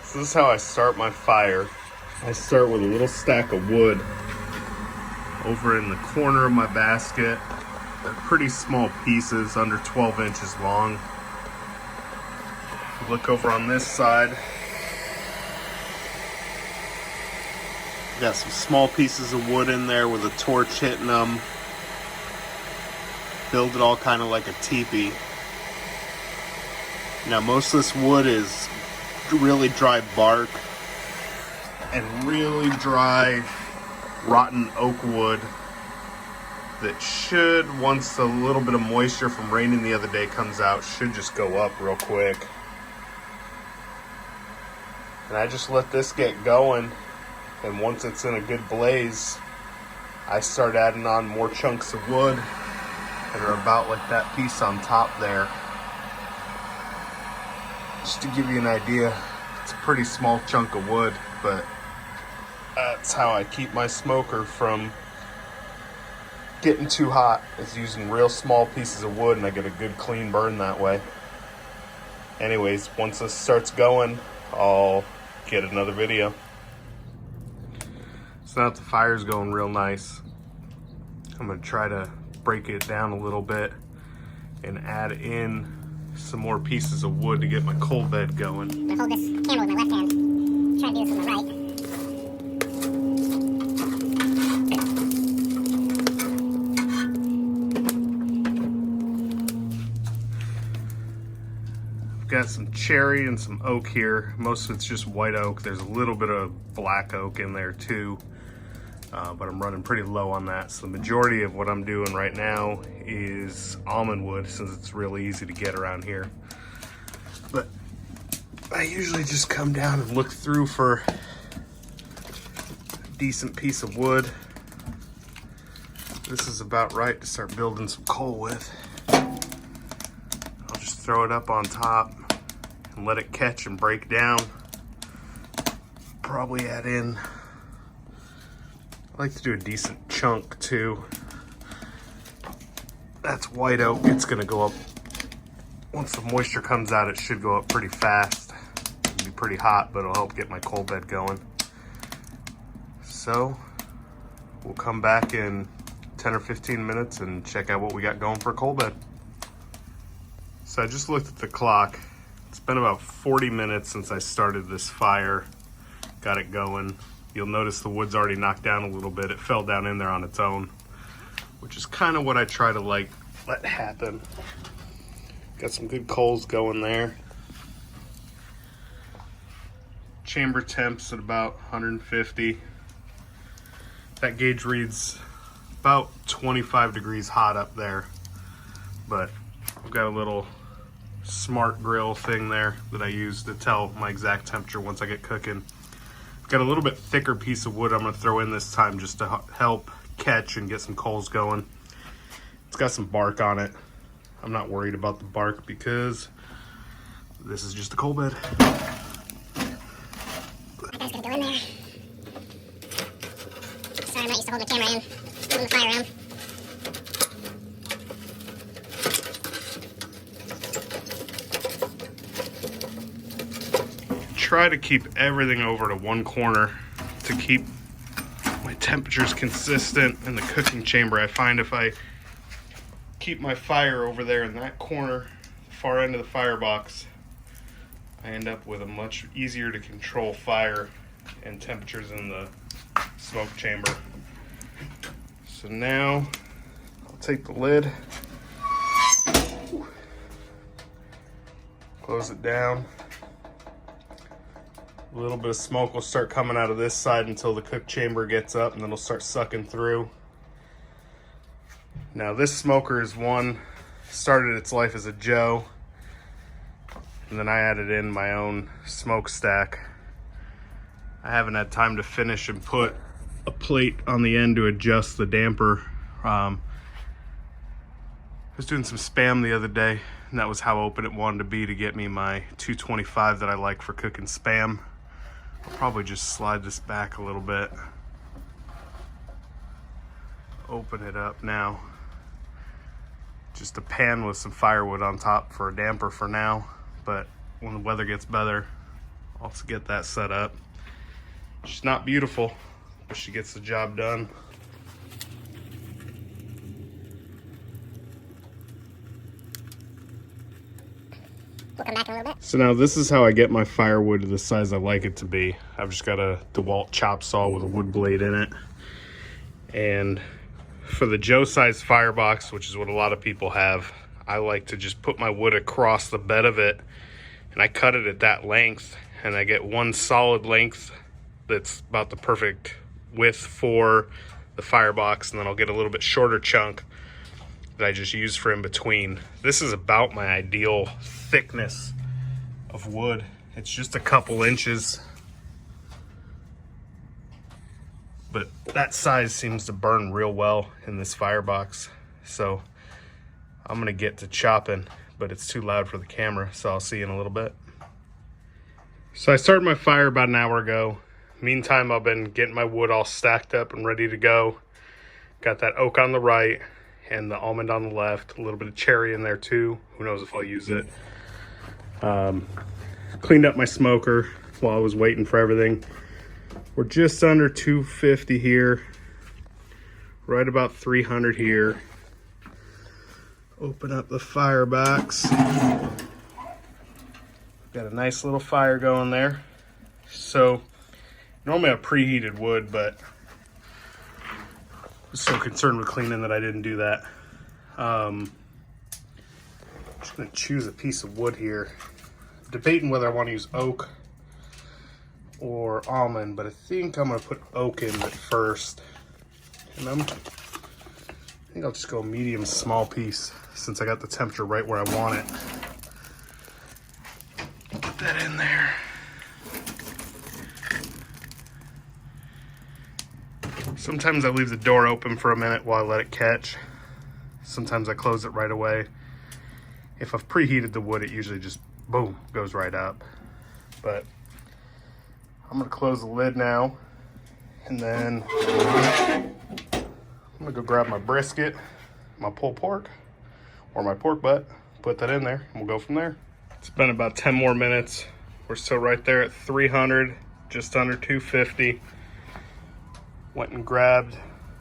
So this is how I start my fire. I start with a little stack of wood over in the corner of my basket. They're pretty small pieces, under 12 inches long. Look over on this side. Got some small pieces of wood in there with a torch hitting them. Build it all kind of like a teepee. Now most of this wood is really dry bark and really dry rotten oak wood that should, once a little bit of moisture from raining the other day comes out, should just go up real quick. And I just let this get going, and once it's in a good blaze, I start adding on more chunks of wood that are about like that piece on top there. Just to give you an idea, it's a pretty small chunk of wood, but that's how I keep my smoker from getting too hot, is using real small pieces of wood, and I get a good clean burn that way. Anyways, once this starts going, I'll get another video. So now that the fire's going real nice, I'm gonna try to break it down a little bit and add in some more pieces of wood to get my coal bed going. I'm gonna hold this camera with my left hand. Try to do this with my right. I've got some cherry and some oak here. Most of it's just white oak. There's a little bit of black oak in there too. But I'm running pretty low on that. So the majority of what I'm doing right now is almond wood, since it's really easy to get around here. But I usually just come down and look through for a decent piece of wood. This is about right to start building some coal with. I'll just throw it up on top and let it catch and break down. Probably add in, I like to do a decent chunk too. That's white oak. It's gonna go up, once the moisture comes out, it should go up pretty fast. It'll be pretty hot, but it'll help get my coal bed going. So we'll come back in 10 or 15 minutes and check out what we got going for a coal bed. So I just looked at the clock. It's been about 40 minutes since I started this fire, got it going. You'll notice the wood's already knocked down a little bit. It fell down in there on its own, which is kind of what I try to let happen. Got some good coals going there. Chamber temps at about 150. That gauge reads about 25 degrees hot up there, but I've got a little smart grill thing there that I use to tell my exact temperature once I get cooking. Got a little bit thicker piece of wood I'm going to throw in this time just to help catch and get some coals going. It's got some bark on it. I'm not worried about the bark because this is just a coal bed. That guy's gonna go in there. Sorry, I'm not used to holding the camera in, moving the fire around. Try to keep everything over to one corner to keep my temperatures consistent in the cooking chamber. I find if I keep my fire over there in that corner, the far end of the firebox, I end up with a much easier to control fire and temperatures in the smoke chamber. So now I'll take the lid, close it down. A little bit of smoke will start coming out of this side until the cook chamber gets up, and then it'll start sucking through. Now this smoker is one, started its life as a Joe, and then I added in my own smokestack. I haven't had time to finish and put a plate on the end to adjust the damper. I was doing some Spam the other day, and that was how open it wanted to be to get me my 225 that I like for cooking Spam. I'll probably just slide this back a little bit. Open it up now. Just a pan with some firewood on top for a damper for now, but when the weather gets better, Let's get that set up. She's not beautiful, but she gets the job done. We'll come back in a little bit. So now this is how I get my firewood to the size I like it to be. I've just got a DeWalt chop saw with a wood blade in it. And for the Joe size firebox, which is what a lot of people have, I like to just put my wood across the bed of it, and I cut it at that length, and I get one solid length that's about the perfect width for the firebox, and then I'll get a little bit shorter chunk that I just use for in between. This is about my ideal thickness of wood. It's just a couple inches, but that size seems to burn real well in this firebox. So I'm gonna get to chopping, but it's too loud for the camera, so I'll see you in a little bit. So I started my fire about an hour ago. Meantime, I've been getting my wood all stacked up and ready to go. Got that oak on the right and the almond on the left, a little bit of cherry in there too. Who knows if I'll use it. Cleaned up my smoker while I was waiting for everything. We're just under 250 here, right about 300 here. Open up the firebox. Got a nice little fire going there. So normally I preheated wood, but I was so concerned with cleaning that I didn't do that. I'm just gonna choose a piece of wood here. Debating whether I want to use oak or almond, but I think I'm gonna put oak in at first. And I think I'll just go medium small piece since I got the temperature right where I want it. Put that in there. Sometimes I leave the door open for a minute while I let it catch. Sometimes I close it right away. If I've preheated the wood, it usually just boom, goes right up. But I'm gonna close the lid now, and then I'm gonna go grab my brisket, my pulled pork, or my pork butt, put that in there, and we'll go from there. It's been about 10 more minutes. We're still right there at 300, just under 250. Went and grabbed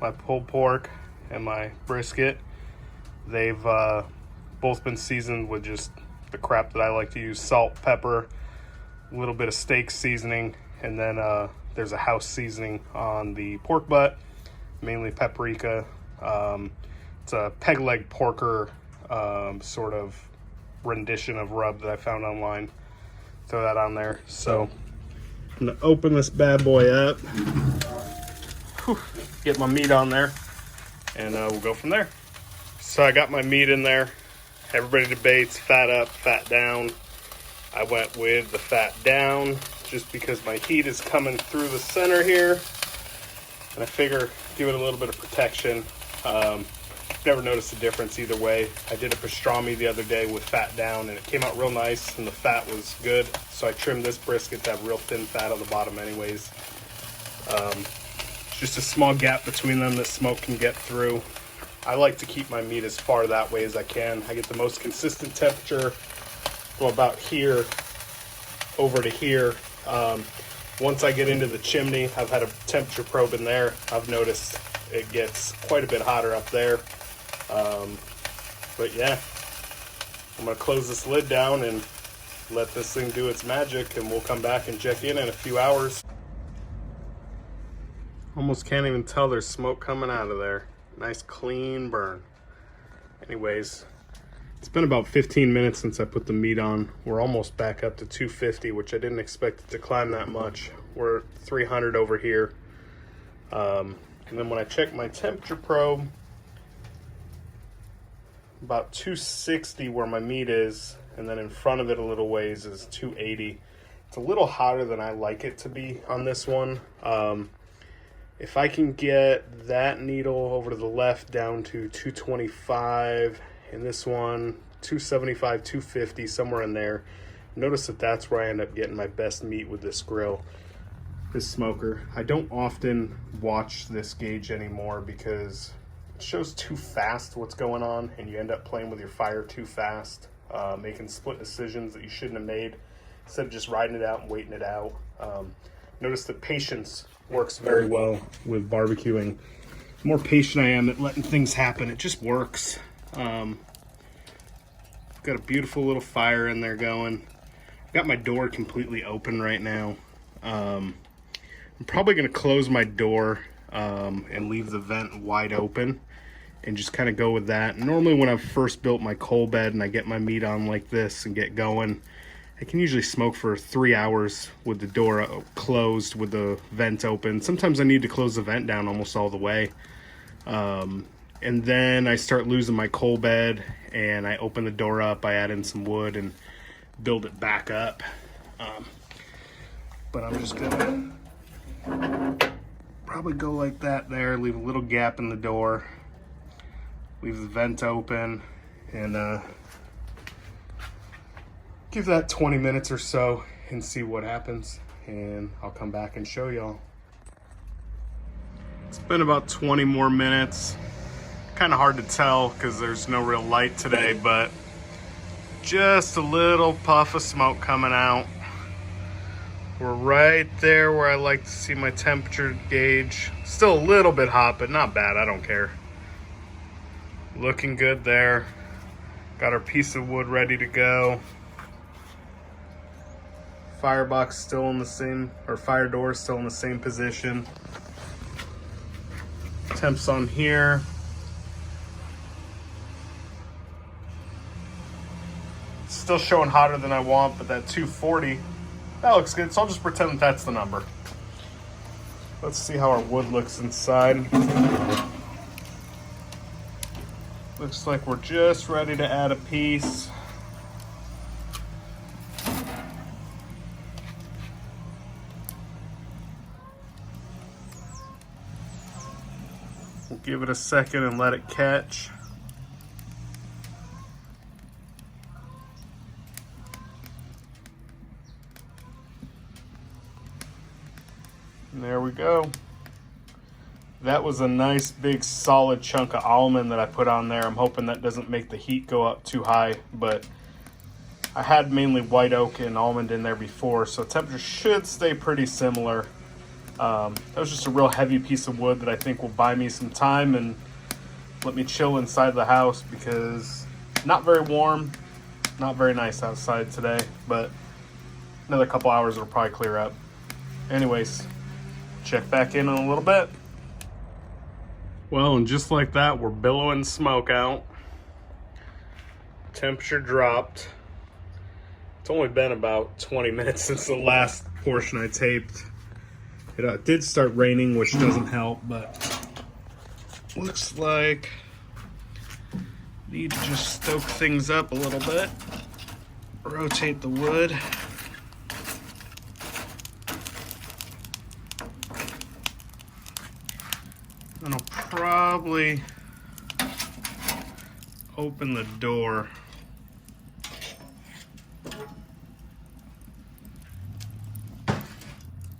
my pulled pork and my brisket. They've both been seasoned with just the crap that I like to use: salt, pepper, a little bit of steak seasoning, and then there's a house seasoning on the pork butt, mainly paprika. It's a peg leg porker sort of rendition of rub that I found online. Throw that on there. So I'm gonna open this bad boy up, get my meat on there, and we'll go from there. So I got my meat in there. Everybody debates fat up, fat down. I went with the fat down just because my heat is coming through the center here, and I figure give it a little bit of protection. Never noticed a difference either way. I did a pastrami the other day with fat down, and it came out real nice, and the fat was good. So I trimmed this brisket to have real thin fat on the bottom anyways. Just a small gap between them that smoke can get through. I like to keep my meat as far that way as I can. I get the most consistent temperature from about here over to here. Once I get into the chimney, I've had a temperature probe in there. I've noticed it gets quite a bit hotter up there. But yeah, I'm gonna close this lid down and let this thing do its magic, and we'll come back and check in a few hours. Almost can't even tell there's smoke coming out of there. Nice clean burn. Anyways, it's been about 15 minutes since I put the meat on. We're almost back up to 250, which I didn't expect it to climb that much. We're 300 over here. And then when I check my temperature probe, about 260 where my meat is, and then in front of it a little ways is 280. It's a little hotter than I like it to be on this one. If I can get that needle over to the left down to 225, and this one 275, 250, somewhere in there, notice that that's where I end up getting my best meat with this grill, this smoker. I don't often watch this gauge anymore because it shows too fast what's going on, and you end up playing with your fire too fast, making split decisions that you shouldn't have made. instead of just riding it out and waiting it out. Notice that patience works very well with barbecuing. The more patient I am at letting things happen, it just works. Got a beautiful little fire in there going. Got my door completely open right now. I'm probably going to close my door and leave the vent wide open and just kind of go with that. Normally when I've first built my coal bed and I get my meat on like this and get going, I can usually smoke for 3 hours with the door closed with the vent open. Sometimes I need to close the vent down almost all the way. And then I start losing my coal bed and I open the door up, I add in some wood and build it back up. But I'm just gonna probably go like that there, leave a little gap in the door, leave the vent open, and give that 20 minutes or so and see what happens, and I'll come back and show y'all. It's been about 20 more minutes. Kind of hard to tell because there's no real light today, but just a little puff of smoke coming out. We're right there where I like to see my temperature gauge. Still a little bit hot, but not bad. I don't care. Looking good there. Got our piece of wood ready to go. Firebox still in the same, or fire door still in the same position. Temps on here. Still showing hotter than I want, but that 240, that looks good. So I'll just pretend that that's the number. Let's see how our wood looks inside. Looks like we're just ready to add a piece. We'll give it a second and let it catch. And there we go. That was a nice big solid chunk of almond that I put on there. I'm hoping that doesn't make the heat go up too high, but I had mainly white oak and almond in there before, so temperature should stay pretty similar. That was just a real heavy piece of wood that I think will buy me some time and let me chill inside the house, because not very warm, not very nice outside today, but another couple hours it'll probably clear up. Anyways, check back in a little bit. Well, and just like that, we're billowing smoke out. Temperature dropped. It's only been about 20 minutes since the last portion I taped. It did start raining, which doesn't help, but looks like need to just stoke things up a little bit. Rotate the wood. And I'll probably open the door.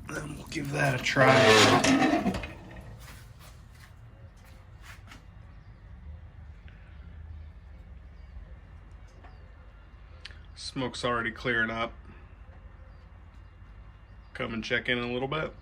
Then we'll give that a try. Smoke's already clearing up. Come and check in a little bit.